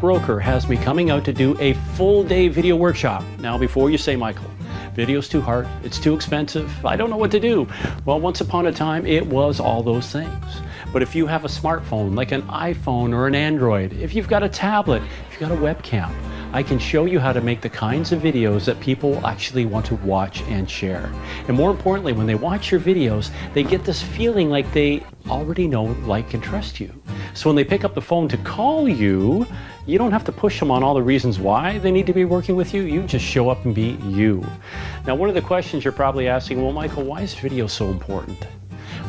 Broker has me coming out to do a full day video workshop. Now, before you say, Michael, video's too hard, it's too expensive, I don't know what to do. Well, once upon a time, it was all those things. But if you have a smartphone, like an iPhone or an Android, if you've got a tablet, if you've got a webcam, I can show you how to make the kinds of videos that people actually want to watch and share. And more importantly, when they watch your videos, they get this feeling like they already know, like, and trust you. So when they pick up the phone to call you, you don't have to push them on all the reasons why they need to be working with you. You just show up and be you. Now, one of the questions you're probably asking, well, Michael, why is video so important?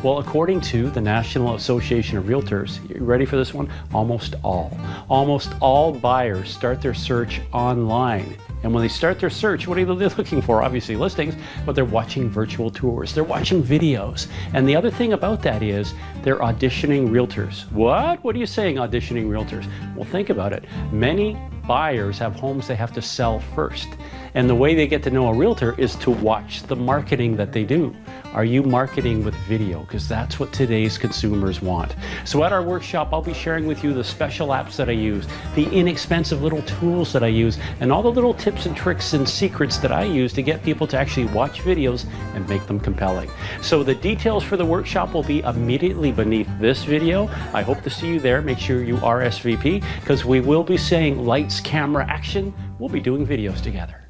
Well, according to the National Association of Realtors, you ready for this one? Almost all buyers start their search online. And when they start their search, what are they looking for? Obviously listings, but they're watching virtual tours. They're watching videos. And the other thing about that is they're auditioning realtors. What? What are you saying, auditioning realtors? Well, think about it. Many buyers have homes they have to sell first. And the way they get to know a realtor is to watch the marketing that they do. Are you marketing with video? Because that's what today's consumers want. So at our workshop, I'll be sharing with you the special apps that I use, the inexpensive little tools that I use, and all the little tips and tricks and secrets that I use to get people to actually watch videos and make them compelling. So the details for the workshop will be immediately beneath this video. I hope to see you there. Make sure you RSVP, because we will be saying lights, camera, action. We'll be doing videos together.